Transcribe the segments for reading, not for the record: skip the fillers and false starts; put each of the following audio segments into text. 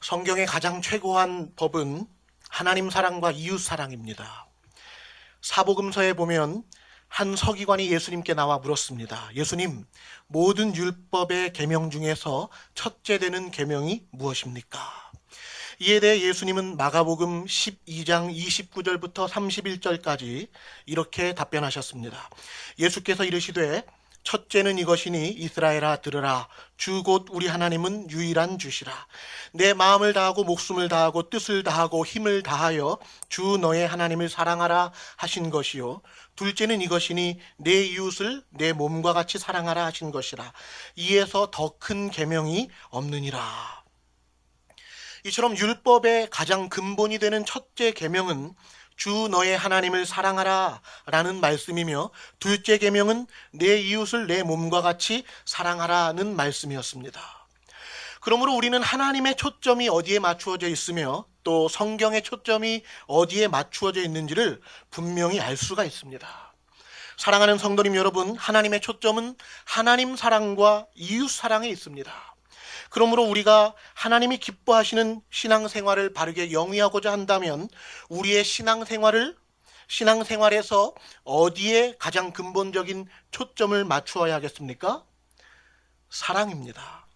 성경의 가장 최고한 법은 하나님 사랑과 이웃 사랑입니다. 사복음서에 보면 한 서기관이 예수님께 나와 물었습니다. 예수님, 모든 율법의 계명 중에서 첫째 되는 계명이 무엇입니까? 이에 대해 예수님은 마가복음 12장 29절부터 31절까지 이렇게 답변하셨습니다. 예수께서 이르시되 첫째는 이것이니 이스라엘아 들으라. 주 곧 우리 하나님은 유일한 주시라. 내 마음을 다하고 목숨을 다하고 뜻을 다하고 힘을 다하여 주 너의 하나님을 사랑하라 하신 것이요. 둘째는 이것이니 내 이웃을 내 몸과 같이 사랑하라 하신 것이라. 이에서 더 큰 계명이 없느니라. 이처럼 율법의 가장 근본이 되는 첫째 계명은 주 너의 하나님을 사랑하라 라는 말씀이며, 둘째 계명은 내 이웃을 내 몸과 같이 사랑하라는 말씀이었습니다. 그러므로 우리는 하나님의 초점이 어디에 맞추어져 있으며 또 성경의 초점이 어디에 맞추어져 있는지를 분명히 알 수가 있습니다. 사랑하는 성도님 여러분, 하나님의 초점은 하나님 사랑과 이웃 사랑에 있습니다. 그러므로 우리가 하나님이 기뻐하시는 신앙생활을 바르게 영위하고자 한다면 우리의 신앙생활에서 어디에 가장 근본적인 초점을 맞추어야 하겠습니까? 사랑입니다.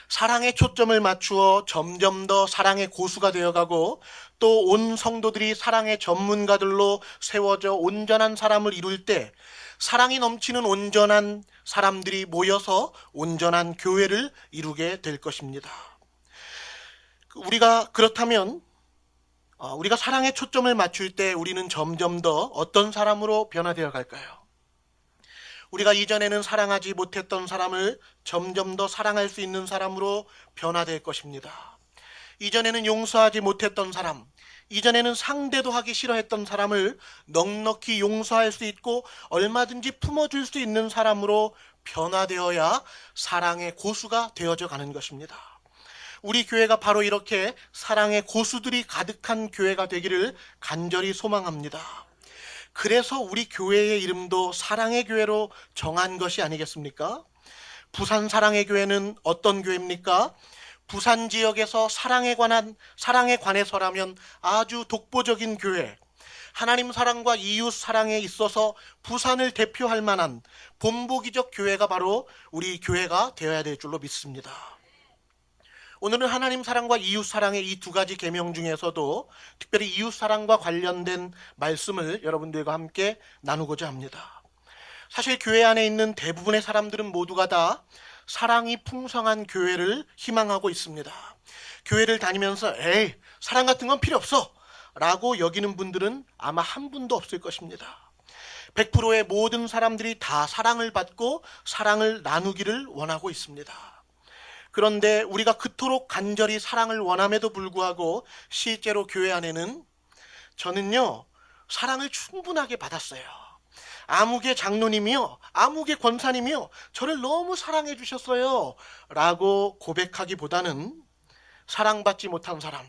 사랑에 초점을 맞추어 점점 더 사랑의 고수가 되어가고 또 온 성도들이 사랑의 전문가들로 세워져 온전한 사람을 이룰 때 사랑이 넘치는 온전한 사람들이 모여서 온전한 교회를 이루게 될 것입니다. 그렇다면 우리가 사랑에 초점을 맞출 때 우리는 점점 더 어떤 사람으로 변화되어 갈까요? 우리가 이전에는 사랑하지 못했던 사람을 점점 더 사랑할 수 있는 사람으로 변화될 것입니다. 이전에는 용서하지 못했던 사람, 이전에는 상대도 하기 싫어했던 사람을 넉넉히 용서할 수 있고 얼마든지 품어줄 수 있는 사람으로 변화되어야 사랑의 고수가 되어져 가는 것입니다. 우리 교회가 바로 이렇게 사랑의 고수들이 가득한 교회가 되기를 간절히 소망합니다. 그래서 우리 교회의 이름도 사랑의 교회로 정한 것이 아니겠습니까? 부산 사랑의 교회는 어떤 교회입니까? 부산 지역에서 사랑에 관해서라면 아주 독보적인 교회, 하나님 사랑과 이웃 사랑에 있어서 부산을 대표할 만한 본보기적 교회가 바로 우리 교회가 되어야 될 줄로 믿습니다. 오늘은 하나님 사랑과 이웃 사랑의 이 두 가지 계명 중에서도 특별히 이웃 사랑과 관련된 말씀을 여러분들과 함께 나누고자 합니다. 사실 교회 안에 있는 대부분의 사람들은 모두가 다 사랑이 풍성한 교회를 희망하고 있습니다. 교회를 다니면서 사랑 같은 건 필요 없어 라고 여기는 분들은 아마 한 분도 없을 것입니다. 100%의 모든 사람들이 다 사랑을 받고 사랑을 나누기를 원하고 있습니다. 그런데 우리가 그토록 간절히 사랑을 원함에도 불구하고 실제로 교회 안에는 저는요 사랑을 충분하게 받았어요. 아무개 장로님이요, 아무개 권사님이요, 저를 너무 사랑해 주셨어요 라고 고백하기보다는 사랑받지 못한 사람,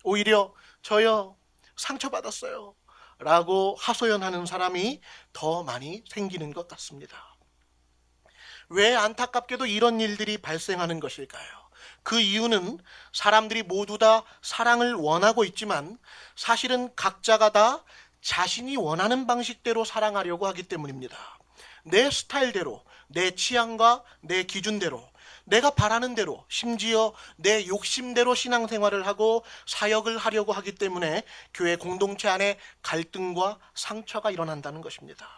오히려 저요 상처받았어요 라고 하소연하는 사람이 더 많이 생기는 것 같습니다. 왜 안타깝게도 이런 일들이 발생하는 것일까요? 그 이유는 사람들이 모두 다 사랑을 원하고 있지만 사실은 각자가 다 자신이 원하는 방식대로 사랑하려고 하기 때문입니다. 내 스타일대로, 내 취향과 내 기준대로, 내가 바라는 대로, 심지어 내 욕심대로 신앙생활을 하고 사역을 하려고 하기 때문에 교회 공동체 안에 갈등과 상처가 일어난다는 것입니다.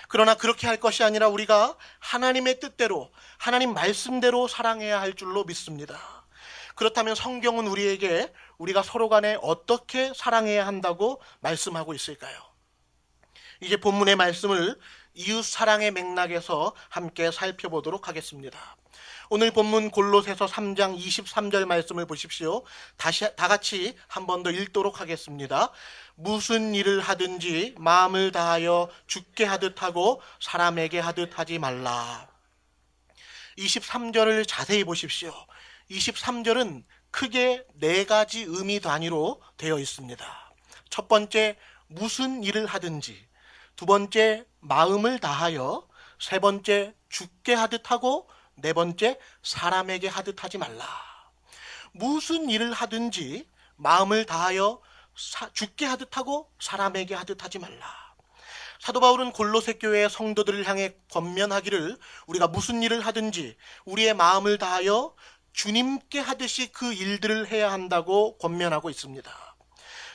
그러나 그렇게 할 것이 아니라 우리가 하나님의 뜻대로, 하나님 말씀대로 사랑해야 할 줄로 믿습니다. 그렇다면 성경은 우리에게 우리가 서로 간에 어떻게 사랑해야 한다고 말씀하고 있을까요? 이제 본문의 말씀을 이웃 사랑의 맥락에서 함께 살펴보도록 하겠습니다. 오늘 본문 골로새서 3장 23절 말씀을 보십시오. 다 같이 한 번 더 읽도록 하겠습니다. 무슨 일을 하든지 마음을 다하여 주께 하듯 하고 사람에게 하듯 하지 말라. 23절을 자세히 보십시오. 23절은 크게 네 가지 의미 단위로 되어 있습니다. 첫 번째, 무슨 일을 하든지. 두 번째, 마음을 다하여. 세 번째, 주께 하듯 하고. 네 번째, 사람에게 하듯 하지 말라. 무슨 일을 하든지 마음을 다하여 죽게 하듯 하고 사람에게 하듯 하지 말라. 사도 바울은 골로새 교회의 성도들을 향해 권면하기를 우리가 무슨 일을 하든지 우리의 마음을 다하여 주님께 하듯이 그 일들을 해야 한다고 권면하고 있습니다.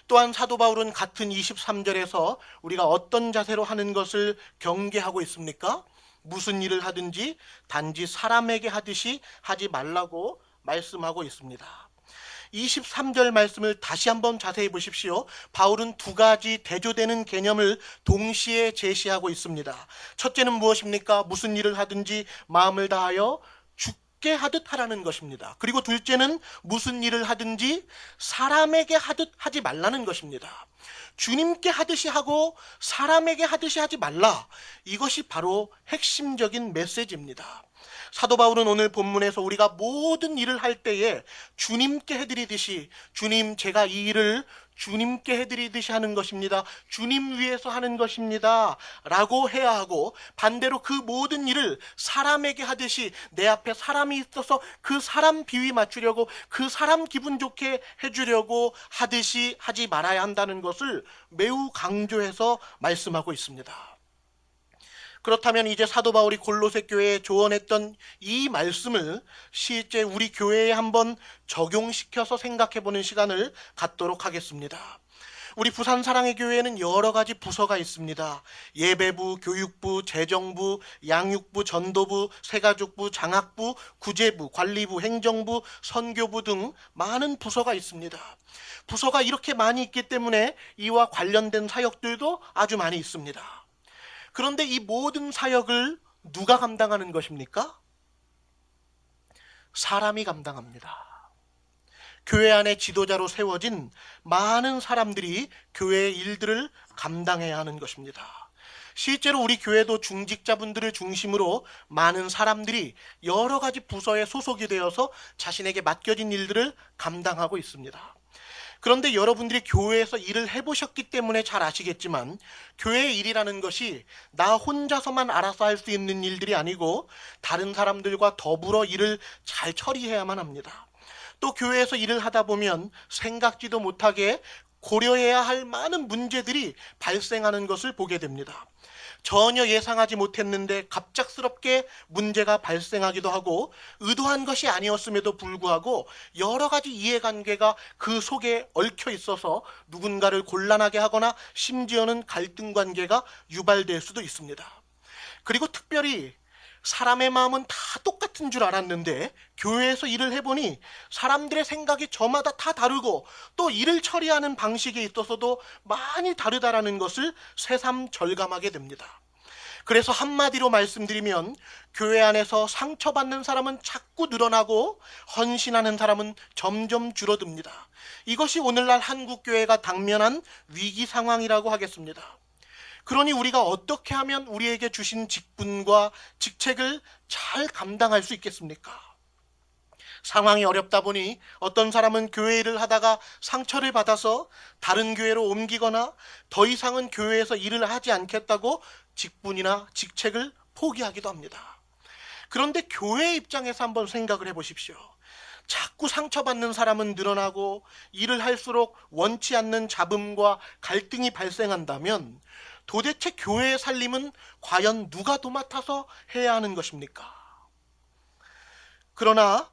또한 사도 바울은 같은 23절에서 우리가 어떤 자세로 하는 것을 경계하고 있습니까? 무슨 일을 하든지 단지 사람에게 하듯이 하지 말라고 말씀하고 있습니다. 23절 말씀을 다시 한번 자세히 보십시오. 바울은 두 가지 대조되는 개념을 동시에 제시하고 있습니다. 첫째는 무엇입니까? 무슨 일을 하든지 마음을 다하여 죽게 하듯 하라는 것입니다. 그리고 둘째는 무슨 일을 하든지 사람에게 하듯 하지 말라는 것입니다. 주님께 하듯이 하고 사람에게 하듯이 하지 말라. 이것이 바로 핵심적인 메시지입니다. 사도 바울은 오늘 본문에서 우리가 모든 일을 할 때에 주님께 해드리듯이, 주님, 제가 이 일을 주님께 해드리듯이 하는 것입니다. 주님 위해서 하는 것입니다. 라고 해야 하고, 반대로 그 모든 일을 사람에게 하듯이 내 앞에 사람이 있어서 그 사람 비위 맞추려고, 그 사람 기분 좋게 해주려고 하듯이 하지 말아야 한다는 것을 매우 강조해서 말씀하고 있습니다. 그렇다면 이제 사도 바울이 골로새 교회에 조언했던 이 말씀을 실제 우리 교회에 한번 적용시켜서 생각해보는 시간을 갖도록 하겠습니다. 우리 부산 사랑의 교회에는 여러 가지 부서가 있습니다. 예배부, 교육부, 재정부, 양육부, 전도부, 새가족부, 장학부, 구제부, 관리부, 행정부, 선교부 등 많은 부서가 있습니다. 부서가 이렇게 많이 있기 때문에 이와 관련된 사역들도 아주 많이 있습니다. 그런데 이 모든 사역을 누가 감당하는 것입니까? 사람이 감당합니다. 교회 안에 지도자로 세워진 많은 사람들이 교회의 일들을 감당해야 하는 것입니다. 실제로 우리 교회도 중직자분들을 중심으로 많은 사람들이 여러 가지 부서에 소속이 되어서 자신에게 맡겨진 일들을 감당하고 있습니다. 그런데 여러분들이 교회에서 일을 해보셨기 때문에 잘 아시겠지만 교회의 일이라는 것이 나 혼자서만 알아서 할 수 있는 일들이 아니고 다른 사람들과 더불어 일을 잘 처리해야만 합니다. 또 교회에서 일을 하다 보면 생각지도 못하게 고려해야 할 많은 문제들이 발생하는 것을 보게 됩니다. 전혀 예상하지 못했는데 갑작스럽게 문제가 발생하기도 하고 의도한 것이 아니었음에도 불구하고 여러 가지 이해관계가 그 속에 얽혀 있어서 누군가를 곤란하게 하거나 심지어는 갈등 관계가 유발될 수도 있습니다. 그리고 특별히 사람의 마음은 다 똑같은 줄 알았는데 교회에서 일을 해보니 사람들의 생각이 저마다 다 다르고 또 일을 처리하는 방식에 있어서도 많이 다르다라는 것을 새삼 절감하게 됩니다. 그래서 한마디로 말씀드리면 교회 안에서 상처받는 사람은 자꾸 늘어나고 헌신하는 사람은 점점 줄어듭니다. 이것이 오늘날 한국교회가 당면한 위기 상황이라고 하겠습니다. 그러니 우리가 어떻게 하면 우리에게 주신 직분과 직책을 잘 감당할 수 있겠습니까? 상황이 어렵다 보니 어떤 사람은 교회 일을 하다가 상처를 받아서 다른 교회로 옮기거나 더 이상은 교회에서 일을 하지 않겠다고 직분이나 직책을 포기하기도 합니다. 그런데 교회 입장에서 한번 생각을 해보십시오. 자꾸 상처받는 사람은 늘어나고 일을 할수록 원치 않는 잡음과 갈등이 발생한다면 도대체 교회의 살림은 과연 누가 도맡아서 해야 하는 것입니까? 그러나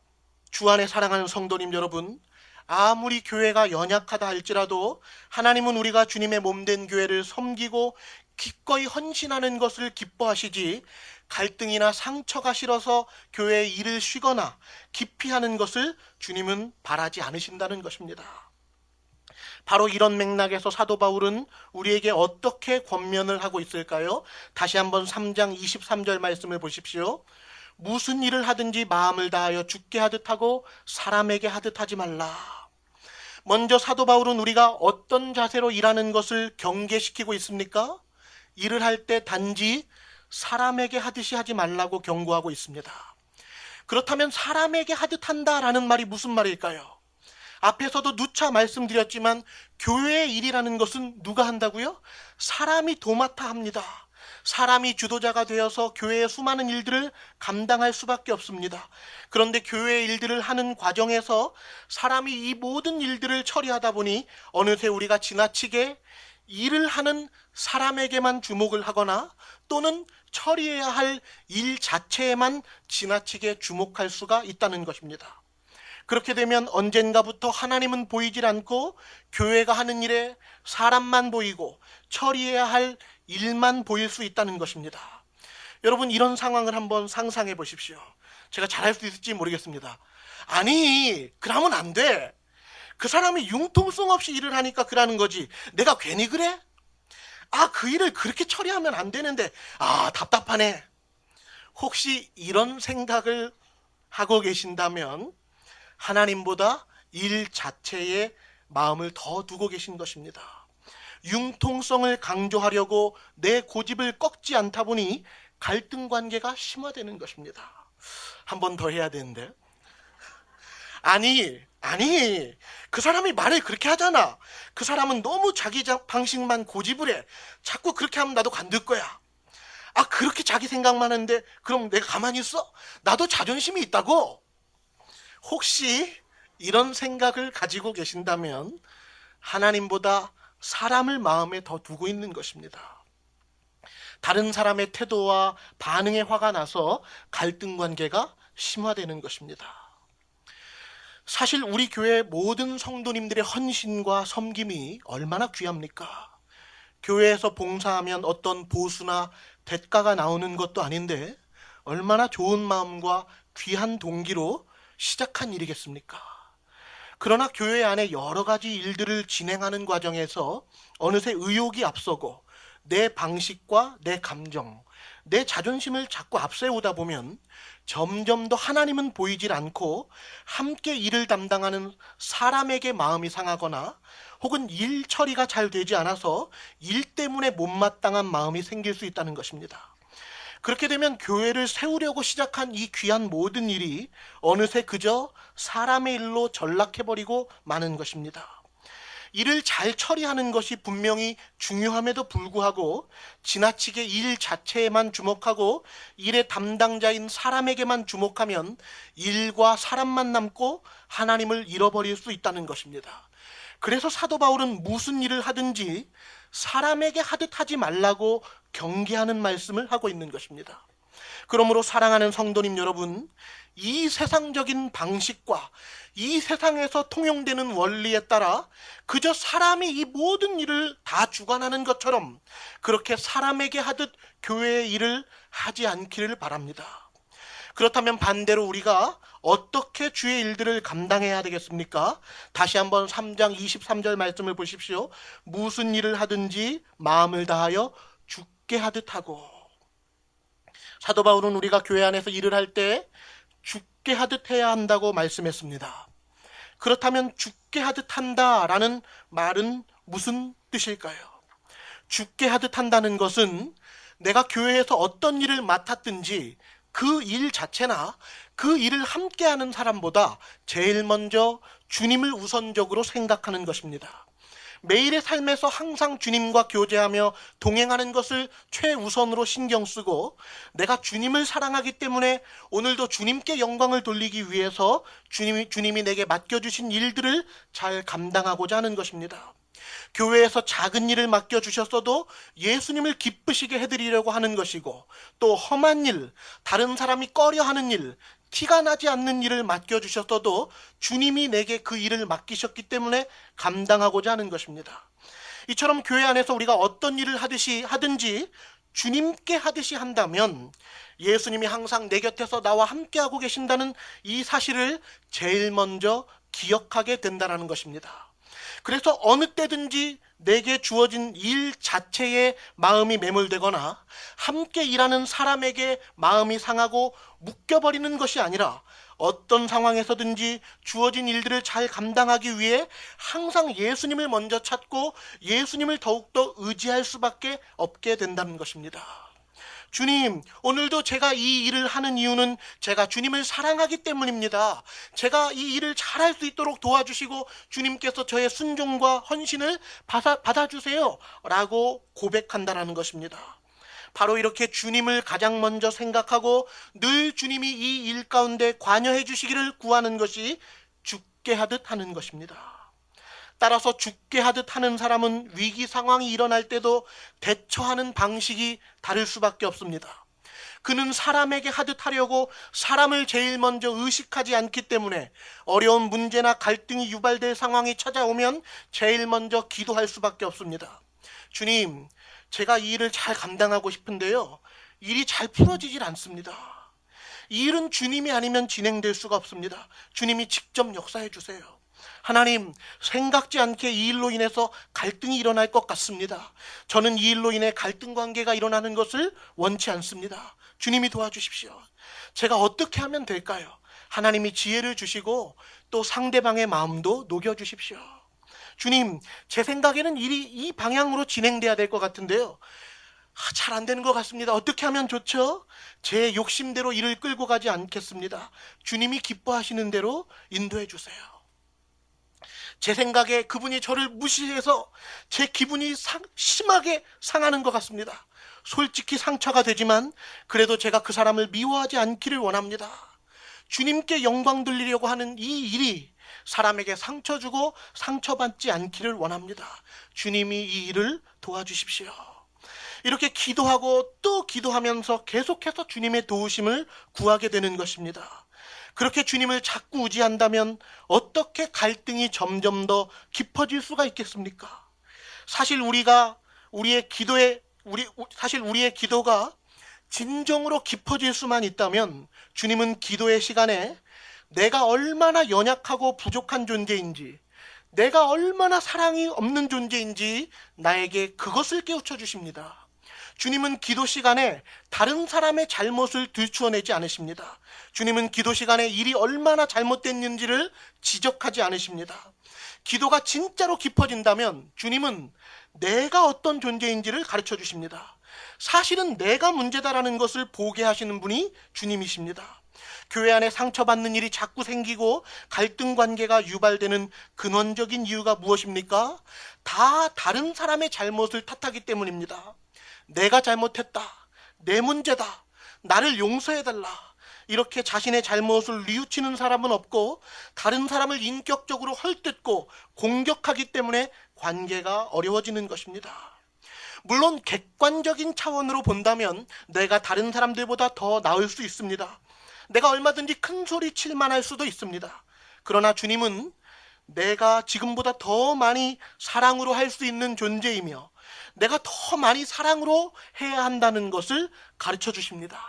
주 안에 사랑하는 성도님 여러분, 아무리 교회가 연약하다 할지라도 하나님은 우리가 주님의 몸된 교회를 섬기고 기꺼이 헌신하는 것을 기뻐하시지 갈등이나 상처가 싫어서 교회의 일을 쉬거나 기피하는 것을 주님은 바라지 않으신다는 것입니다. 바로 이런 맥락에서 사도 바울은 우리에게 어떻게 권면을 하고 있을까요? 다시 한번 3장 23절 말씀을 보십시오. 무슨 일을 하든지 마음을 다하여 죽게 하듯 하고 사람에게 하듯 하지 말라. 먼저 사도 바울은 우리가 어떤 자세로 일하는 것을 경계시키고 있습니까? 일을 할 때 단지 사람에게 하듯이 하지 말라고 경고하고 있습니다. 그렇다면 사람에게 하듯 한다라는 말이 무슨 말일까요? 앞에서도 누차 말씀드렸지만 교회의 일이라는 것은 누가 한다고요? 사람이 도맡아 합니다. 사람이 주도자가 되어서 교회의 수많은 일들을 감당할 수밖에 없습니다. 그런데 교회의 일들을 하는 과정에서 사람이 이 모든 일들을 처리하다 보니 어느새 우리가 지나치게 일을 하는 사람에게만 주목을 하거나 또는 처리해야 할 일 자체에만 지나치게 주목할 수가 있다는 것입니다. 그렇게 되면 언젠가부터 하나님은 보이질 않고 교회가 하는 일에 사람만 보이고 처리해야 할 일만 보일 수 있다는 것입니다. 여러분, 이런 상황을 한번 상상해 보십시오. 제가 잘할 수 있을지 모르겠습니다. 아니, 그러면 안 돼. 그 사람이 융통성 없이 일을 하니까 그러는 거지. 내가 괜히 그래? 그 일을 그렇게 처리하면 안 되는데, 답답하네. 혹시 이런 생각을 하고 계신다면 하나님보다 일 자체에 마음을 더 두고 계신 것입니다. 융통성을 강조하려고 내 고집을 꺾지 않다 보니 갈등 관계가 심화되는 것입니다. 한 번 더 해야 되는데. 아니, 그 사람이 말을 그렇게 하잖아. 그 사람은 너무 자기 방식만 고집을 해. 자꾸 그렇게 하면 나도 간들 거야. 그렇게 자기 생각만 하는데 그럼 내가 가만히 있어? 나도 자존심이 있다고. 혹시 이런 생각을 가지고 계신다면 하나님보다 사람을 마음에 더 두고 있는 것입니다. 다른 사람의 태도와 반응에 화가 나서 갈등 관계가 심화되는 것입니다. 사실 우리 교회 모든 성도님들의 헌신과 섬김이 얼마나 귀합니까? 교회에서 봉사하면 어떤 보수나 대가가 나오는 것도 아닌데 얼마나 좋은 마음과 귀한 동기로 시작한 일이겠습니까? 그러나 교회 안에 여러 가지 일들을 진행하는 과정에서 어느새 의욕이 앞서고 내 방식과 내 감정, 내 자존심을 자꾸 앞세우다 보면 점점 더 하나님은 보이질 않고 함께 일을 담당하는 사람에게 마음이 상하거나 혹은 일 처리가 잘 되지 않아서 일 때문에 못마땅한 마음이 생길 수 있다는 것입니다. 그렇게 되면 교회를 세우려고 시작한 이 귀한 모든 일이 어느새 그저 사람의 일로 전락해버리고 마는 것입니다. 일을 잘 처리하는 것이 분명히 중요함에도 불구하고 지나치게 일 자체에만 주목하고 일의 담당자인 사람에게만 주목하면 일과 사람만 남고 하나님을 잃어버릴 수 있다는 것입니다. 그래서 사도 바울은 무슨 일을 하든지 사람에게 하듯 하지 말라고 경계하는 말씀을 하고 있는 것입니다. 그러므로 사랑하는 성도님 여러분, 이 세상적인 방식과 이 세상에서 통용되는 원리에 따라 그저 사람이 이 모든 일을 다 주관하는 것처럼 그렇게 사람에게 하듯 교회의 일을 하지 않기를 바랍니다. 그렇다면 반대로 우리가 어떻게 주의 일들을 감당해야 되겠습니까? 다시 한번 3장 23절 말씀을 보십시오. 무슨 일을 하든지 마음을 다하여 죽게 하듯 하고. 사도 바울은 우리가 교회 안에서 일을 할 때 죽게 하듯 해야 한다고 말씀했습니다. 그렇다면 죽게 하듯 한다라는 말은 무슨 뜻일까요? 죽게 하듯 한다는 것은 내가 교회에서 어떤 일을 맡았든지 그 일 자체나 그 일을 함께하는 사람보다 제일 먼저 주님을 우선적으로 생각하는 것입니다. 매일의 삶에서 항상 주님과 교제하며 동행하는 것을 최우선으로 신경 쓰고 내가 주님을 사랑하기 때문에 오늘도 주님께 영광을 돌리기 위해서 주님이 내게 맡겨주신 일들을 잘 감당하고자 하는 것입니다. 교회에서 작은 일을 맡겨주셨어도 예수님을 기쁘시게 해드리려고 하는 것이고 또 험한 일, 다른 사람이 꺼려하는 일, 티가 나지 않는 일을 맡겨주셨어도 주님이 내게 그 일을 맡기셨기 때문에 감당하고자 하는 것입니다. 이처럼 교회 안에서 우리가 어떤 일을 하든지 주님께 하듯이 한다면 예수님이 항상 내 곁에서 나와 함께하고 계신다는 이 사실을 제일 먼저 기억하게 된다는 것입니다. 그래서 어느 때든지 내게 주어진 일 자체에 마음이 매몰되거나 함께 일하는 사람에게 마음이 상하고 묶여버리는 것이 아니라 어떤 상황에서든지 주어진 일들을 잘 감당하기 위해 항상 예수님을 먼저 찾고 예수님을 더욱더 의지할 수밖에 없게 된다는 것입니다. 주님, 오늘도 제가 이 일을 하는 이유는 제가 주님을 사랑하기 때문입니다. 제가 이 일을 잘할 수 있도록 도와주시고 주님께서 저의 순종과 헌신을 받아주세요 라고 고백한다는 것입니다. 바로 이렇게 주님을 가장 먼저 생각하고 늘 주님이 이 일 가운데 관여해 주시기를 구하는 것이 죽게 하듯 하는 것입니다. 따라서 죽게 하듯 하는 사람은 위기 상황이 일어날 때도 대처하는 방식이 다를 수밖에 없습니다. 그는 사람에게 하듯 하려고 사람을 제일 먼저 의식하지 않기 때문에 어려운 문제나 갈등이 유발될 상황이 찾아오면 제일 먼저 기도할 수밖에 없습니다. 주님, 제가 이 일을 잘 감당하고 싶은데요, 일이 잘 풀어지질 않습니다. 이 일은 주님이 아니면 진행될 수가 없습니다. 주님이 직접 역사해 주세요. 하나님, 생각지 않게 이 일로 인해서 갈등이 일어날 것 같습니다. 저는 이 일로 인해 갈등 관계가 일어나는 것을 원치 않습니다. 주님이 도와주십시오. 제가 어떻게 하면 될까요? 하나님이 지혜를 주시고 또 상대방의 마음도 녹여주십시오. 주님, 제 생각에는 일이 이 방향으로 진행돼야 될 것 같은데요, 잘 안 되는 것 같습니다. 어떻게 하면 좋죠? 제 욕심대로 일을 끌고 가지 않겠습니다. 주님이 기뻐하시는 대로 인도해 주세요. 제 생각에 그분이 저를 무시해서 제 기분이 심하게 상하는 것 같습니다. 솔직히 상처가 되지만 그래도 제가 그 사람을 미워하지 않기를 원합니다. 주님께 영광 돌리려고 하는 이 일이 사람에게 상처 주고 상처받지 않기를 원합니다. 주님이 이 일을 도와주십시오. 이렇게 기도하고 또 기도하면서 계속해서 주님의 도우심을 구하게 되는 것입니다. 그렇게 주님을 자꾸 의지한다면 어떻게 갈등이 점점 더 깊어질 수가 있겠습니까? 사실 우리의 기도가 진정으로 깊어질 수만 있다면 주님은 기도의 시간에 내가 얼마나 연약하고 부족한 존재인지, 내가 얼마나 사랑이 없는 존재인지 나에게 그것을 깨우쳐 주십니다. 주님은 기도 시간에 다른 사람의 잘못을 들추어내지 않으십니다. 주님은 기도 시간에 일이 얼마나 잘못됐는지를 지적하지 않으십니다. 기도가 진짜로 깊어진다면 주님은 내가 어떤 존재인지를 가르쳐 주십니다. 사실은 내가 문제다라는 것을 보게 하시는 분이 주님이십니다. 교회 안에 상처받는 일이 자꾸 생기고 갈등 관계가 유발되는 근원적인 이유가 무엇입니까? 다 다른 사람의 잘못을 탓하기 때문입니다. 내가 잘못했다, 내 문제다, 나를 용서해달라, 이렇게 자신의 잘못을 뉘우치는 사람은 없고 다른 사람을 인격적으로 헐뜯고 공격하기 때문에 관계가 어려워지는 것입니다. 물론 객관적인 차원으로 본다면 내가 다른 사람들보다 더 나을 수 있습니다. 내가 얼마든지 큰 소리 칠 만할 수도 있습니다. 그러나 주님은 내가 지금보다 더 많이 사랑으로 할 수 있는 존재이며 내가 더 많이 사랑으로 해야 한다는 것을 가르쳐 주십니다.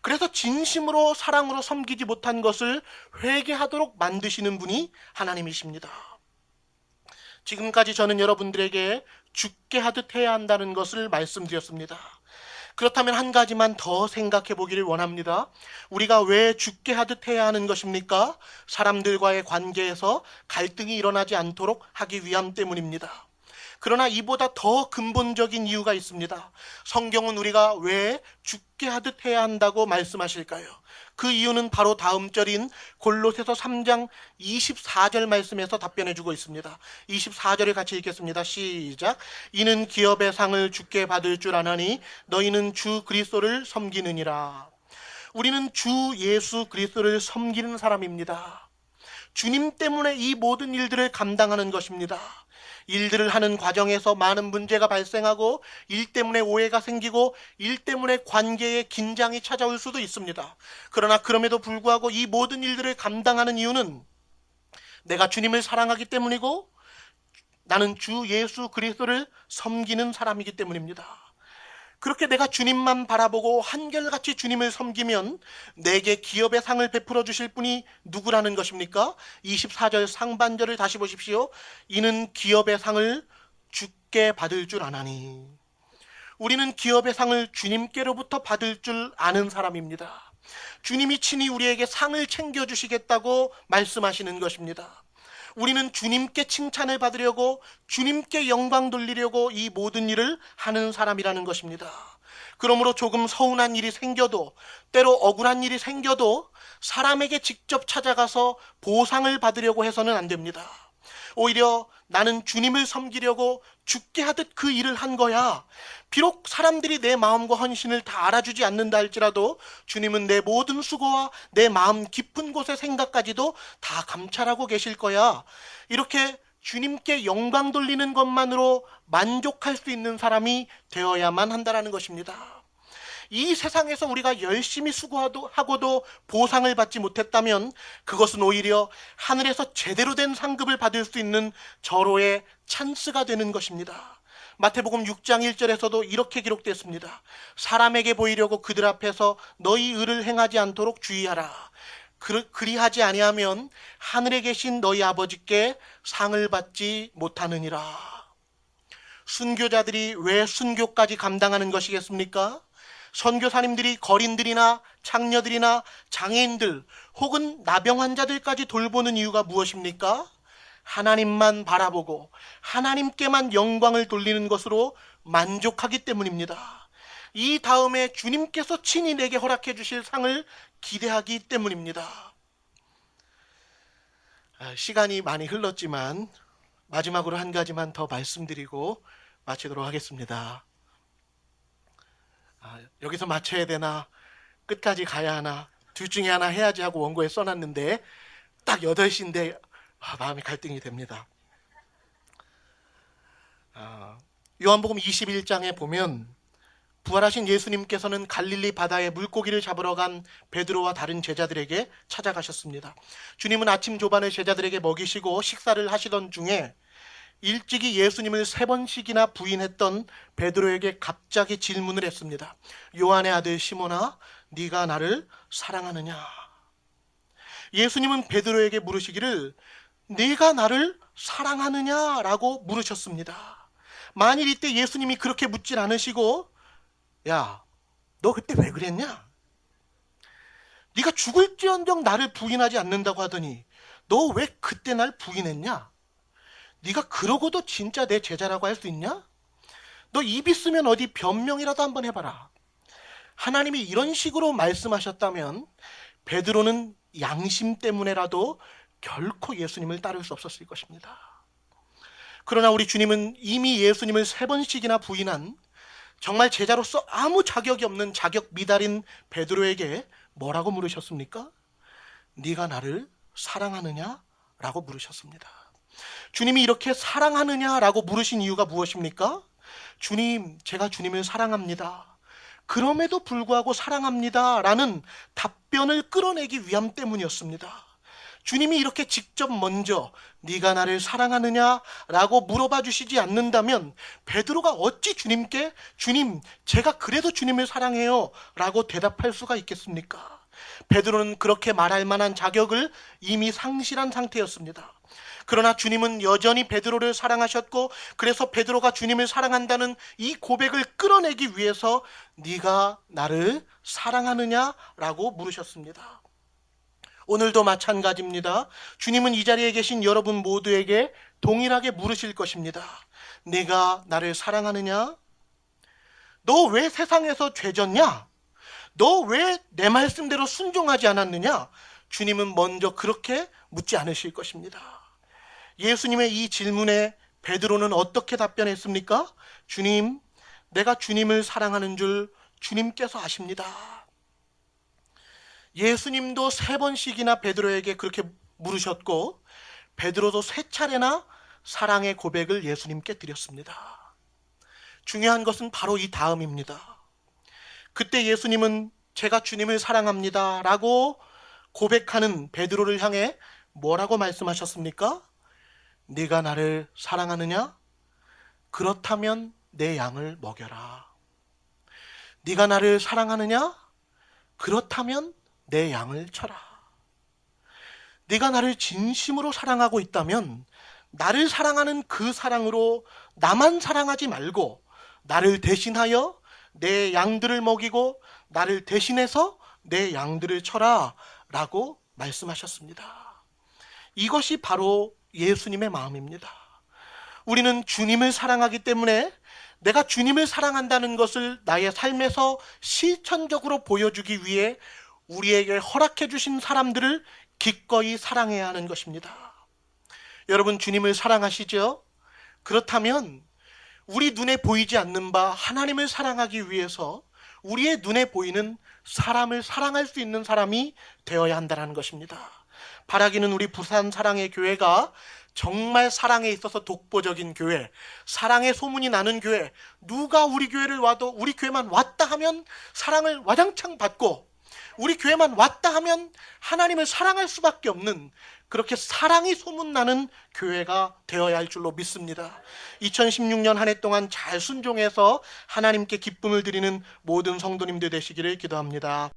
그래서 진심으로 사랑으로 섬기지 못한 것을 회개하도록 만드시는 분이 하나님이십니다. 지금까지 저는 여러분들에게 죽게 하듯 해야 한다는 것을 말씀드렸습니다. 그렇다면 한 가지만 더 생각해 보기를 원합니다. 우리가 왜 죽게 하듯 해야 하는 것입니까? 사람들과의 관계에서 갈등이 일어나지 않도록 하기 위함 때문입니다. 그러나 이보다 더 근본적인 이유가 있습니다. 성경은 우리가 왜 죽게 하듯 해야 한다고 말씀하실까요? 그 이유는 바로 다음 절인 골로새서 3장 24절 말씀에서 답변해 주고 있습니다. 24절을 같이 읽겠습니다. 시작. 이는 기업의 상을 주께 받을 줄 아나니 너희는 주 그리스도를 섬기느니라. 우리는 주 예수 그리스도를 섬기는 사람입니다. 주님 때문에 이 모든 일들을 감당하는 것입니다. 일들을 하는 과정에서 많은 문제가 발생하고 일 때문에 오해가 생기고 일 때문에 관계에 긴장이 찾아올 수도 있습니다. 그러나 그럼에도 불구하고 이 모든 일들을 감당하는 이유는 내가 주님을 사랑하기 때문이고 나는 주 예수 그리스도를 섬기는 사람이기 때문입니다. 그렇게 내가 주님만 바라보고 한결같이 주님을 섬기면 내게 기업의 상을 베풀어 주실 분이 누구라는 것입니까? 24절 상반절을 다시 보십시오. 이는 기업의 상을 주께 받을 줄 아나니. 우리는 기업의 상을 주님께로부터 받을 줄 아는 사람입니다. 주님이 친히 우리에게 상을 챙겨주시겠다고 말씀하시는 것입니다. 우리는 주님께 칭찬을 받으려고 주님께 영광 돌리려고 이 모든 일을 하는 사람이라는 것입니다. 그러므로 조금 서운한 일이 생겨도 때로 억울한 일이 생겨도 사람에게 직접 찾아가서 보상을 받으려고 해서는 안 됩니다. 오히려 나는 주님을 섬기려고 죽게 하듯 그 일을 한 거야. 비록 사람들이 내 마음과 헌신을 다 알아주지 않는다 할지라도 주님은 내 모든 수고와 내 마음 깊은 곳의 생각까지도 다 감찰하고 계실 거야. 이렇게 주님께 영광 돌리는 것만으로 만족할 수 있는 사람이 되어야만 한다는 것입니다. 이 세상에서 우리가 열심히 수고하고도 보상을 받지 못했다면 그것은 오히려 하늘에서 제대로 된 상급을 받을 수 있는 절호의 찬스가 되는 것입니다. 마태복음 6장 1절에서도 이렇게 기록됐습니다. 사람에게 보이려고 그들 앞에서 너희 의를 행하지 않도록 주의하라. 그리하지 아니하면 하늘에 계신 너희 아버지께 상을 받지 못하느니라. 순교자들이 왜 순교까지 감당하는 것이겠습니까? 선교사님들이 거린들이나 창녀들이나 장애인들 혹은 나병 환자들까지 돌보는 이유가 무엇입니까? 하나님만 바라보고 하나님께만 영광을 돌리는 것으로 만족하기 때문입니다. 이 다음에 주님께서 친히 내게 허락해 주실 상을 기대하기 때문입니다. 시간이 많이 흘렀지만 마지막으로 한 가지만 더 말씀드리고 마치도록 하겠습니다. 여기서 마쳐야 되나 끝까지 가야 하나 둘 중에 하나 해야지 하고 원고에 써놨는데 딱 8시인데 마음이 갈등이 됩니다. 요한복음 21장에 보면 부활하신 예수님께서는 갈릴리 바다에 물고기를 잡으러 간 베드로와 다른 제자들에게 찾아가셨습니다. 주님은 아침 조반을 제자들에게 먹이시고 식사를 하시던 중에 일찍이 예수님을 3번씩이나 부인했던 베드로에게 갑자기 질문을 했습니다. 요한의 아들 시몬아, 네가 나를 사랑하느냐? 예수님은 베드로에게 물으시기를 네가 나를 사랑하느냐라고 물으셨습니다. 만일 이때 예수님이 그렇게 묻질 않으시고 야, 너 그때 왜 그랬냐? 네가 죽을지언정 나를 부인하지 않는다고 하더니 너 왜 그때 날 부인했냐? 네가 그러고도 진짜 내 제자라고 할 수 있냐? 너 입 있으면 어디 변명이라도 한번 해봐라. 하나님이 이런 식으로 말씀하셨다면 베드로는 양심 때문에라도 결코 예수님을 따를 수 없었을 것입니다. 그러나 우리 주님은 이미 예수님을 3번씩이나 부인한 정말 제자로서 아무 자격이 없는 자격 미달인 베드로에게 뭐라고 물으셨습니까? 네가 나를 사랑하느냐? 라고 물으셨습니다. 주님이 이렇게 사랑하느냐라고 물으신 이유가 무엇입니까? 주님, 제가 주님을 사랑합니다. 그럼에도 불구하고 사랑합니다 라는 답변을 끌어내기 위함 때문이었습니다. 주님이 이렇게 직접 먼저 네가 나를 사랑하느냐 라고 물어봐 주시지 않는다면 베드로가 어찌 주님께 주님, 제가 그래도 주님을 사랑해요 라고 대답할 수가 있겠습니까? 베드로는 그렇게 말할 만한 자격을 이미 상실한 상태였습니다. 그러나 주님은 여전히 베드로를 사랑하셨고 그래서 베드로가 주님을 사랑한다는 이 고백을 끌어내기 위해서 네가 나를 사랑하느냐라고 물으셨습니다. 오늘도 마찬가지입니다. 주님은 이 자리에 계신 여러분 모두에게 동일하게 물으실 것입니다. 네가 나를 사랑하느냐? 너 왜 세상에서 죄졌냐? 너 왜 내 말씀대로 순종하지 않았느냐? 주님은 먼저 그렇게 묻지 않으실 것입니다. 예수님의 이 질문에 베드로는 어떻게 답변했습니까? 주님, 내가 주님을 사랑하는 줄 주님께서 아십니다. 예수님도 3번씩이나 베드로에게 그렇게 물으셨고 베드로도 3차례나 사랑의 고백을 예수님께 드렸습니다. 중요한 것은 바로 이 다음입니다. 그때 예수님은 제가 주님을 사랑합니다 라고 고백하는 베드로를 향해 뭐라고 말씀하셨습니까? 네가 나를 사랑하느냐? 그렇다면 내 양을 먹여라. 네가 나를 사랑하느냐? 그렇다면 내 양을 쳐라. 네가 나를 진심으로 사랑하고 있다면 나를 사랑하는 그 사랑으로 나만 사랑하지 말고 나를 대신하여 내 양들을 먹이고 나를 대신해서 내 양들을 쳐라 라고 말씀하셨습니다. 이것이 바로 예수님의 마음입니다. 우리는 주님을 사랑하기 때문에 내가 주님을 사랑한다는 것을 나의 삶에서 실천적으로 보여주기 위해 우리에게 허락해 주신 사람들을 기꺼이 사랑해야 하는 것입니다. 여러분 주님을 사랑하시죠? 그렇다면 우리 눈에 보이지 않는 바 하나님을 사랑하기 위해서 우리의 눈에 보이는 사람을 사랑할 수 있는 사람이 되어야 한다는 것입니다. 바라기는 우리 부산 사랑의 교회가 정말 사랑에 있어서 독보적인 교회, 사랑의 소문이 나는 교회, 누가 우리 교회를 와도 우리 교회만 왔다 하면 사랑을 와장창 받고 우리 교회만 왔다 하면 하나님을 사랑할 수밖에 없는 그렇게 사랑이 소문나는 교회가 되어야 할 줄로 믿습니다. 2016년 한 해 동안 잘 순종해서 하나님께 기쁨을 드리는 모든 성도님들 되시기를 기도합니다.